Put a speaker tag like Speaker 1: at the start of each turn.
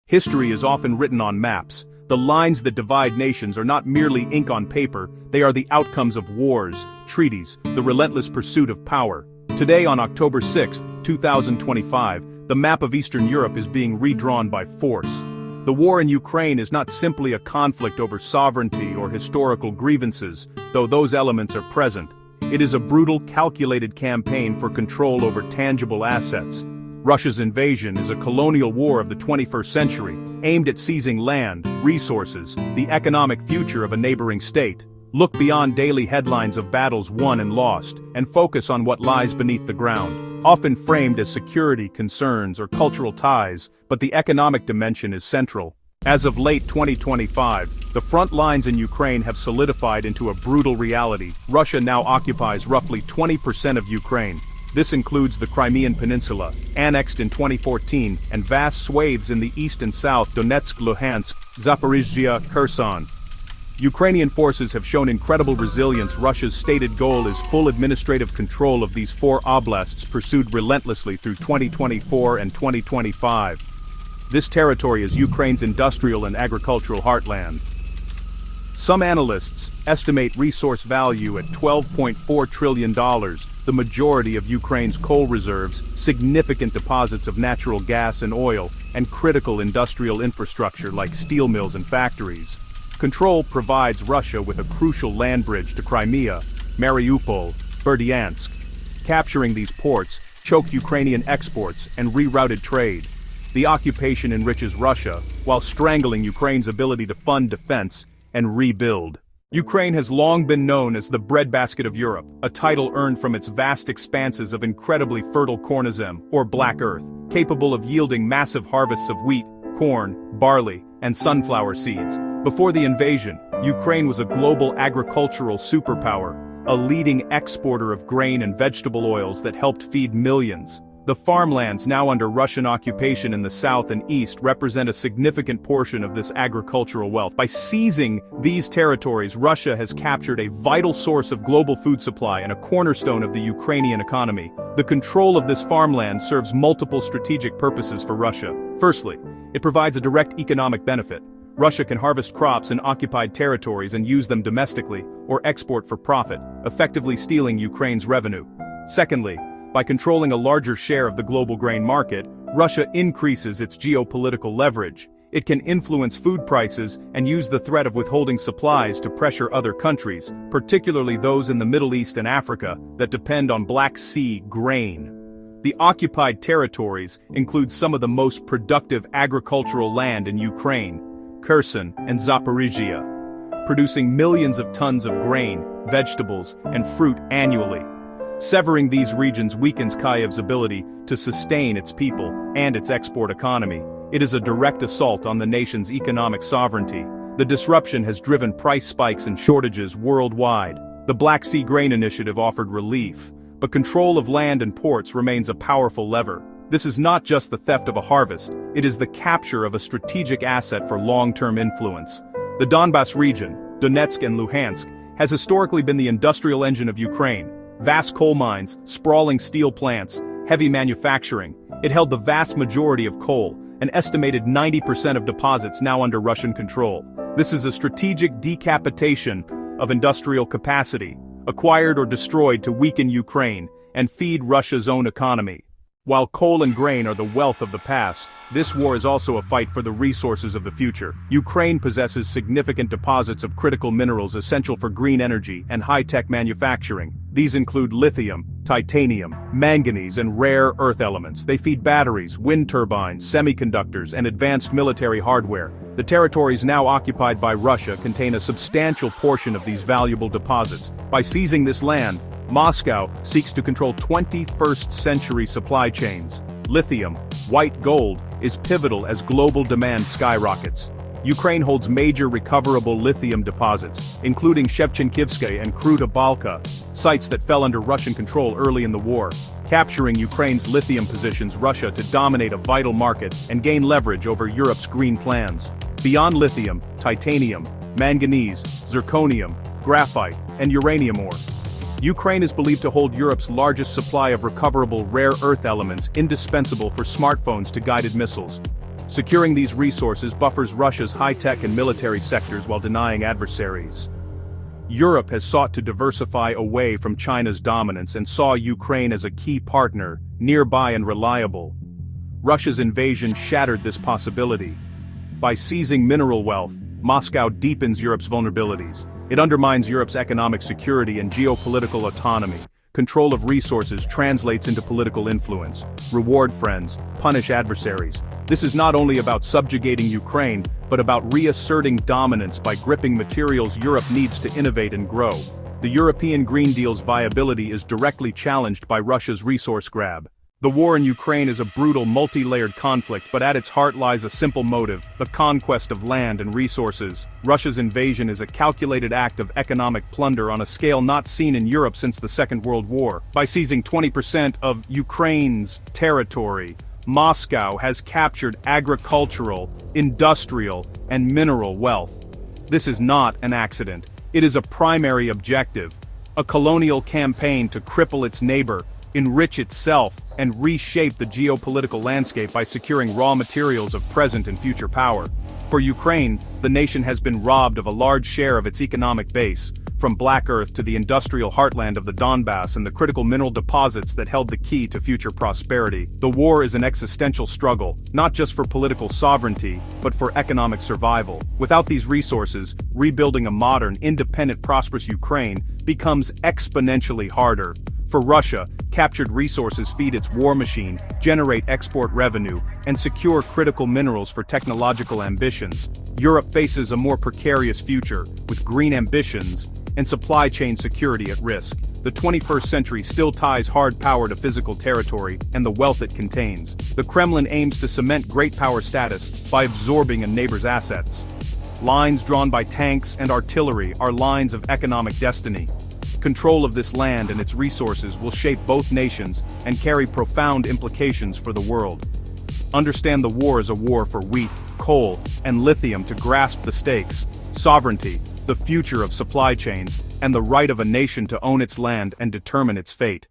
Speaker 1: History is often written on maps. The lines that divide nations are not merely ink on paper, they are the outcomes of wars, treaties, the relentless pursuit of power. Today on October 6, 2025, the map of Eastern Europe is being redrawn by force. The war in Ukraine is not simply a conflict over sovereignty or historical grievances, though those elements are present. It is a brutal, calculated campaign for control over tangible assets. Russia's invasion is a colonial war of the 21st century, aimed at seizing land, resources, the economic future of a neighboring state. Look beyond daily headlines of battles won and lost, and focus on what lies beneath the ground, often framed as security concerns or cultural ties, but the economic dimension is central. As of late 2025, the front lines in Ukraine have solidified into a brutal reality. Russia now occupies roughly 20% of Ukraine. This includes the Crimean Peninsula, annexed in 2014, and vast swathes in the east and south: Donetsk, Luhansk, Zaporizhzhia, Kherson. Ukrainian forces have shown incredible resilience. Russia's stated goal is full administrative control of these four oblasts, pursued relentlessly through 2024 and 2025. This territory is Ukraine's industrial and agricultural heartland. Some analysts estimate resource value at $12.4 trillion, the majority of Ukraine's coal reserves, significant deposits of natural gas and oil, and critical industrial infrastructure like steel mills and factories. Control provides Russia with a crucial land bridge to Crimea, Mariupol, Berdyansk. Capturing these ports choked Ukrainian exports and rerouted trade. The occupation enriches Russia, while strangling Ukraine's ability to fund defense and rebuild. Ukraine has long been known as the breadbasket of Europe, a title earned from its vast expanses of incredibly fertile Chernozem, or Black Earth, capable of yielding massive harvests of wheat, corn, barley, and sunflower seeds. Before the invasion, Ukraine was a global agricultural superpower, a leading exporter of grain and vegetable oils that helped feed millions. The farmlands now under Russian occupation in the south and east represent a significant portion of this agricultural wealth. By seizing these territories, Russia has captured a vital source of global food supply and a cornerstone of the Ukrainian economy. The control of this farmland serves multiple strategic purposes for Russia. Firstly, it provides a direct economic benefit. Russia can harvest crops in occupied territories and use them domestically, or export for profit, effectively stealing Ukraine's revenue. Secondly, by controlling a larger share of the global grain market, Russia increases its geopolitical leverage. It can influence food prices and use the threat of withholding supplies to pressure other countries, particularly those in the Middle East and Africa, that depend on Black Sea grain. The occupied territories include some of the most productive agricultural land in Ukraine, Kherson and Zaporizhzhia, producing millions of tons of grain, vegetables, and fruit annually. Severing these regions weakens Kyiv's ability to sustain its people and its export economy. It is a direct assault on the nation's economic sovereignty. The disruption has driven price spikes and shortages worldwide. The Black Sea Grain Initiative offered relief, but control of land and ports remains a powerful lever. This is not just the theft of a harvest, it is the capture of a strategic asset for long-term influence. The Donbas region, Donetsk and Luhansk, has historically been the industrial engine of Ukraine. Vast coal mines, sprawling steel plants, heavy manufacturing. It held the vast majority of coal, an estimated 90% of deposits now under Russian control. This is a strategic decapitation of industrial capacity, acquired or destroyed to weaken Ukraine and feed Russia's own economy. While coal and grain are the wealth of the past, this war is also a fight for the resources of the future. Ukraine possesses significant deposits of critical minerals essential for green energy and high-tech manufacturing. These include lithium, titanium, manganese, and rare earth elements. They feed batteries, wind turbines, semiconductors, and advanced military hardware. The territories now occupied by Russia contain a substantial portion of these valuable deposits. By seizing this land, Moscow seeks to control 21st century supply chains. Lithium, white gold, is pivotal as global demand skyrockets. Ukraine holds major recoverable lithium deposits, including Shevchenkivsky and Kruta Balka, sites that fell under Russian control early in the war. Capturing Ukraine's lithium positions Russia to dominate a vital market and gain leverage over Europe's green plans. Beyond lithium, titanium, manganese, zirconium, graphite, and uranium ore. Ukraine is believed to hold Europe's largest supply of recoverable rare earth elements indispensable for smartphones to guided missiles. Securing these resources buffers Russia's high-tech and military sectors while denying adversaries. Europe has sought to diversify away from China's dominance and saw Ukraine as a key partner, nearby and reliable. Russia's invasion shattered this possibility. By seizing mineral wealth, Moscow deepens Europe's vulnerabilities. It undermines Europe's economic security and geopolitical autonomy. Control of resources translates into political influence. Reward friends, punish adversaries. This is not only about subjugating Ukraine, but about reasserting dominance by gripping materials Europe needs to innovate and grow. The European Green Deal's viability is directly challenged by Russia's resource grab. The war in Ukraine is a brutal, multi-layered conflict, but at its heart lies a simple motive: the conquest of land and resources. Russia's invasion is a calculated act of economic plunder on a scale not seen in Europe since the Second World War. By seizing 20% of Ukraine's territory, Moscow has captured agricultural, industrial, and mineral wealth. This is not an accident. It is a primary objective, a colonial campaign to cripple its neighbor, enrich itself, and reshape the geopolitical landscape by securing raw materials of present and future power. For Ukraine, the nation has been robbed of a large share of its economic base, from Black Earth to the industrial heartland of the Donbass and the critical mineral deposits that held the key to future prosperity. The war is an existential struggle, not just for political sovereignty, but for economic survival. Without these resources, rebuilding a modern, independent, prosperous Ukraine becomes exponentially harder. For Russia, captured resources feed its war machine, generate export revenue, and secure critical minerals for technological ambitions. Europe faces a more precarious future, with green ambitions and supply chain security at risk. The 21st century still ties hard power to physical territory and the wealth it contains. The Kremlin aims to cement great power status by absorbing a neighbor's assets. Lines drawn by tanks and artillery are lines of economic destiny. Control of this land and its resources will shape both nations and carry profound implications for the world. Understand the war as a war for wheat, coal, and lithium to grasp the stakes: sovereignty, the future of supply chains, and the right of a nation to own its land and determine its fate.